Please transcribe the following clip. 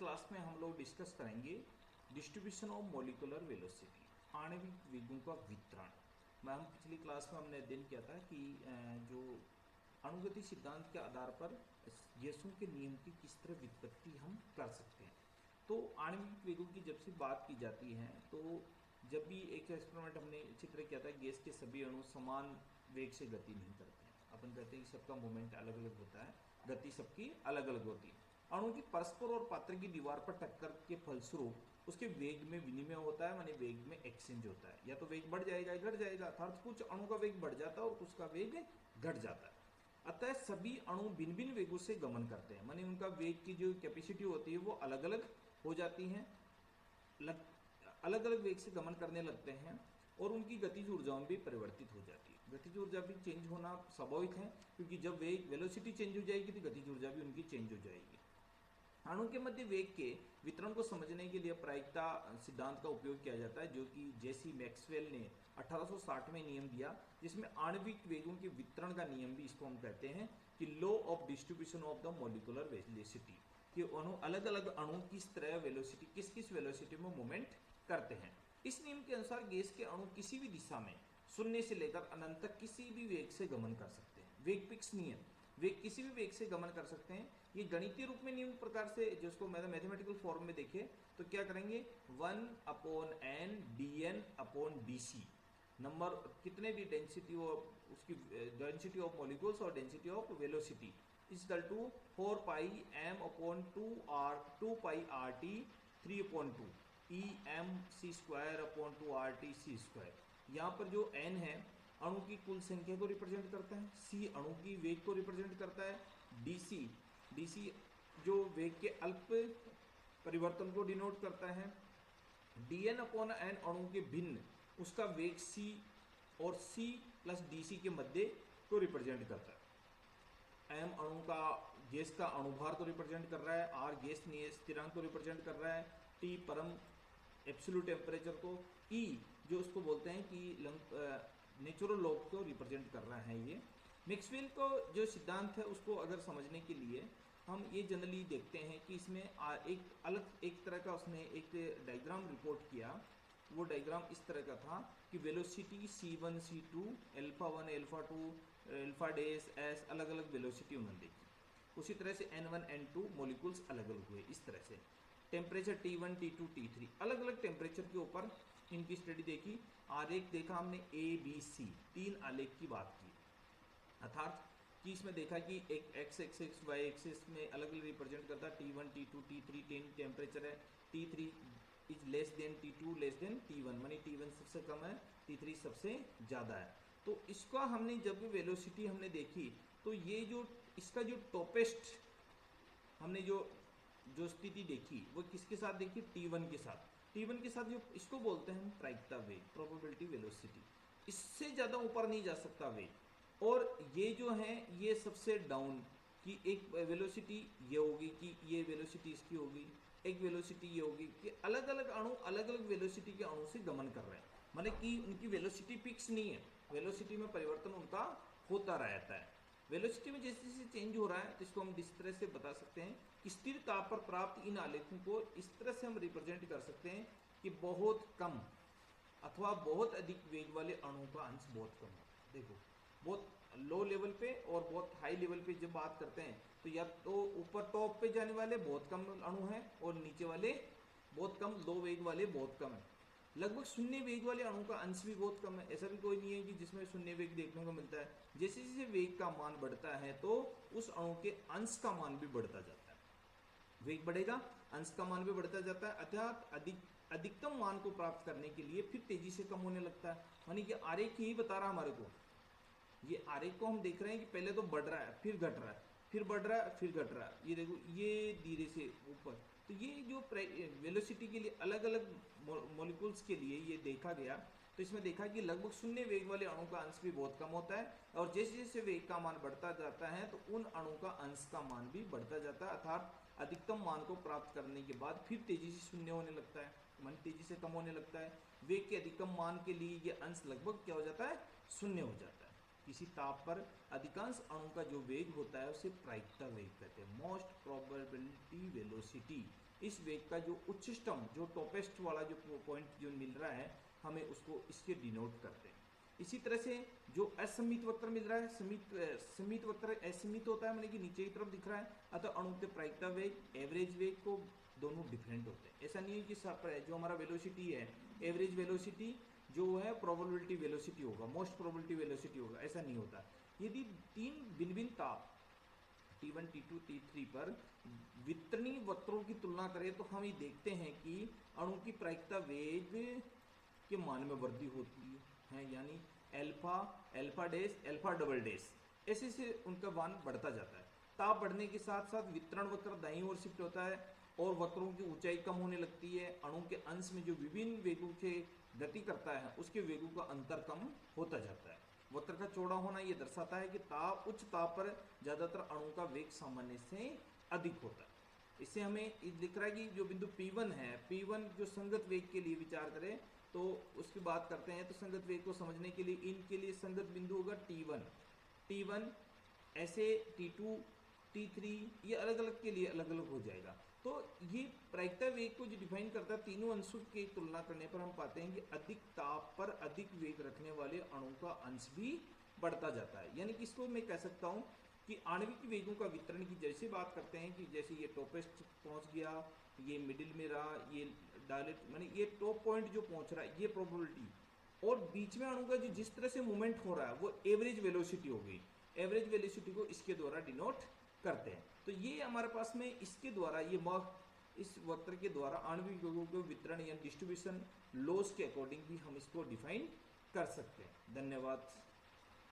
Class में हम लोग डिस्कस करेंगे डिस्ट्रीब्यूशन ऑफ मॉलिक्यूलर वेलोसिटी, आणविक वेगों का वितरण। मैम पिछली क्लास में हमने अध्ययन किया था कि जो अणुगति सिद्धांत के आधार पर गैसों के नियम की किस तरह व्युत्पत्ति हम कर सकते हैं। तो आणविक वेगों की जब से बात की जाती है तो जब भी एक एक्सपेरिमेंट हमने इसी तरह किया था, गैस के सभी अणु समान वेग से गति नहीं करते हैं। अपन कहते हैं कि सबका मूवमेंट अलग अलग होता है, गति सबकी अलग अलग होती है। अणु की परस्पर और पात्र की दीवार पर टक्कर के फलस्वरूप उसके वेग में विनिमय होता है, माने वेग में एक्सचेंज होता है। या तो वेग बढ़ जाएगा घट जाएगा, अर्थात कुछ अणु का वेग बढ़ जाता है और कुछ का वेग घट जाता है। अतः सभी अणु भिन्न भिन्न वेगों से गमन करते हैं, माने उनका वेग की जो कैपेसिटी होती है वो अलग अलग हो जाती है, अलग अलग वेग से गमन करने लगते हैं और उनकी गतिज ऊर्जाओं भी परिवर्तित हो जाती है। गतिज ऊर्जा भी चेंज होना स्वाभाविक है, क्योंकि जब वेग वेलोसिटी चेंज हो जाएगी तो गतिज ऊर्जा भी उनकी चेंज हो जाएगी। अणु के मध्य वेग के वितरण को समझने के लिए प्रायिकता सिद्धांत का उपयोग किया जाता है, जो कि जेसी मैक्सवेल ने 1860 में नियम दिया, जिसमें आणविक वेगों के वितरण का नियम भी इसको हम कहते हैं कि law of distribution of the molecular velocity, कि अणु अलग अलग अणु किस तरह वेलोसिटी किस किस वेलोसिटी में मूवमेंट करते हैं। इस नियम के अनुसार गैस के अणु किसी भी दिशा में शून्य से लेकर अनंत तक किसी भी वेग से गमन कर सकते हैं। वेग फिक्स नहीं है, वेग किसी भी वेग से गमन कर सकते हैं। ये गणितीय रूप में निम्न प्रकार से, जिसको मैथमेटिकल फॉर्म में देखें तो क्या करेंगे, 1/n dn/dc, नंबर कितने भी डेंसिटी ऑफ उसकी डेंसिटी ऑफ मॉलिक्यूल्स और density of velocity is equal to 4πm/2r/2πrt 3/2 EmC²/2RTC²। यहाँ पर जो n है अणु की कुल संख्या को रिप्रेजेंट करता है, c अणु की वेग को रिप्रेजेंट करता है, dc जो वेग के अल्प परिवर्तन को डिनोट करता है, dn/n अणु के भिन्न उसका वेग c और c प्लस dc के मध्य को रिप्रेजेंट करता है। m अणु का गैस का अणुभार को रिप्रेजेंट कर रहा है, r गैस स्थिरांक को रिप्रेजेंट कर रहा है, t परम एब्सोल्यूट टेम्परेचर को, E जो उसको बोलते हैं कि नेचुरल लॉ को रिप्रेजेंट कर रहा है। ये मैक्सवेल को जो सिद्धांत है उसको अगर समझने के लिए हम ये जनरली देखते हैं कि इसमें एक तरह का उसने एक डायग्राम रिपोर्ट किया। वो डायग्राम इस तरह का था कि velocity c1 c2 α1 α2 alpha dash s अलग अलग वेलोसिटी उन्होंने देखी। उसी तरह से n1 n2 मॉलिक्यूल्स अलग अलग हुए। इस तरह से टेम्परेचर T1 T2 T3 अलग अलग टेम्परेचर के ऊपर इनकी स्टडी देखी। आरेख देखा हमने ABC, 3 आलेख की बात की, अर्थात कि इसमें देखा कि एक x एक्सिस y एक्सिस में अलग अलग रिप्रेजेंट करता है T1 T2 T3 10 टेम्परेचर है, T3 is less than T2 less than T1, मानी T1 सबसे कम है, T3 सबसे ज़्यादा है। तो इसका हमने जब भी वेलोसिटी हमने देखी तो ये जो इसका जो टॉपेस्ट हमने जो स्थिति देखी वो किसके साथ देखी, T1 के साथ। T1 के साथ जो इसको बोलते हैं हम प्रायिकता वेग, प्रोबेबिलिटी वेलोसिटी। इससे ज़्यादा ऊपर नहीं जा सकता वेग। और ये जो है ये सबसे डाउन की एक वेलोसिटी ये होगी कि ये वेलोसिटी इसकी होगी, एक वेलोसिटी ये होगी कि अलग अलग अणु अलग अलग वेलोसिटी के अणु से गमन कर रहे हैं, माने कि उनकी वेलोसिटी फिक्स नहीं है, वेलोसिटी में परिवर्तन उनका होता रहता है। वेलोसिटी में जैसे जैसे चेंज हो रहा है तो इसको हम इस तरह से बता सकते हैं कि स्थिर ताप पर प्राप्त इन आलेखों को इस तरह से हम रिप्रेजेंट कर सकते हैं कि बहुत कम अथवा बहुत अधिक वेग वाले अणुओं का अंश बहुत कम है। देखो बहुत लो लेवल पे और बहुत हाई लेवल पे जब बात करते हैं तो या तो ऊपर टॉप पे जाने वाले बहुत कम अणु हैं और नीचे वाले बहुत कम, लो वेग वाले बहुत कम है। लगभग शून्य वेग वाले अणु का अंश भी बहुत कम है, ऐसा भी कोई नहीं है कि जिसमें शून्य वेग देखने को मिलता है। जैसे जैसे वेग का मान बढ़ता है तो उस अणु के अंश का मान भी बढ़ता जाता है। वेग बढ़ेगा, अंश का मान भी बढ़ता जाता है, अर्थात अधिकतम मान को प्राप्त करने के लिए फिर तेजी से कम होने लगता है। यानी कि आरेख यही बता रहा हमारे को, ये आरेख को हम देख रहे हैं कि पहले तो बढ़ रहा है, फिर घट रहा है, फिर बढ़ रहा है, फिर घट रहा है। ये देखो ये धीरे से ऊपर, तो ये जो वेलोसिटी के लिए अलग अलग मॉलिक्यूल्स के लिए ये देखा गया। तो इसमें देखा कि लगभग शून्य वेग वाले अणु का अंश भी बहुत कम होता है और जैसे जैसे वेग का मान बढ़ता जाता है तो उन अणु का अंश का मान भी बढ़ता जाता है, अर्थात अधिकतम मान को प्राप्त करने के बाद फिर तेजी से शून्य होने लगता है, मान तेजी से कम होने लगता है। वेग के अधिकतम मान के लिए ये अंश लगभग क्या हो जाता है, शून्य हो जाता है। किसी ताप पर अधिकांश अणु का जो वेग होता है उसे प्रायिकता वेग कहते हैं, मोस्ट प्रोबेबिलिटी वेलोसिटी। इस वेग का जो उच्चतम, जो टॉपेस्ट वाला जो पॉइंट जो मिल रहा है, हमें उसको इसके डिनोट करते हैं। इसी तरह से जो असमित वक्र मिल रहा है, समित वक्र असमित होता है, मतलब कि नीचे की तरफ दिख रहा है, अतः अणु के प्रायिकता वेग, एवरेज वेग को दोनों डिफरेंट होते हैं। ऐसा नहीं है कि जो हमारा वेलोसिटी है, एवरेज वेलोसिटी जो है प्रोबेबिलिटी वेलोसिटी होगा, मोस्ट प्रोबेबिलिटी वेलोसिटी होगा, ऐसा नहीं होता। यदि तीन भिन्न भिन्न ताप T1, T2, T3 पर वितरणी वक्रों की तुलना करें तो हम ये देखते हैं कि अणु की प्रायिकता वेग के मान में वृद्धि होती है, यानी alpha, alpha dash, alpha double dash, ऐसे से उनका मान बढ़ता जाता है। ताप बढ़ने के साथ साथ वितरण वक्र दाईं ओर शिफ्ट होता है और वक्रों की ऊंचाई कम होने लगती है। अणु के अंश में जो विभिन्न वेगों से गति करता है उसके वेगों का अंतर कम होता जाता है। वक्र का चौड़ा होना यह दर्शाता है कि ताप, उच्च ताप पर ज्यादातर अणु का वेग सामान्य से अधिक होता है। इससे हमें दिख रहा है कि जो बिंदु P1 है, P1 जो संगत वेग के लिए विचार करें तो उसकी बात करते हैं, तो संगत वेग को समझने के लिए इनके लिए संगत बिंदु होगा T1, ऐसे T2, T3, ये अलग अलग के लिए अलग अलग हो जाएगा। तो ये प्रायिकता वेग को जो डिफाइन करता है, तीनों अंशों की तुलना करने पर हम पाते हैं कि अधिक ताप पर अधिक वेग रखने वाले अणु का अंश भी बढ़ता जाता है। यानी कि इसको मैं कह सकता हूँ कि आणविक वेगों का वितरण की जैसे बात करते हैं कि जैसे ये टॉपेस्ट पहुंच गया, ये मिडिल में रहा, ये डायरेक्ट माने ये टॉप पॉइंट जो पहुंच रहा है ये प्रोबेबिलिटी, और बीच में अणु का जो जिस तरह से मूवमेंट हो रहा है वो एवरेज वेलोसिटी हो गई। एवरेज वेलोसिटी को इसके द्वारा डिनोट करते हैं। तो ये हमारे पास में इसके द्वारा ये इस वक्र के द्वारा आणविक वेगों के वितरण या डिस्ट्रीब्यूशन लॉस के अकॉर्डिंग भी हम इसको डिफाइन कर सकते हैं। धन्यवाद।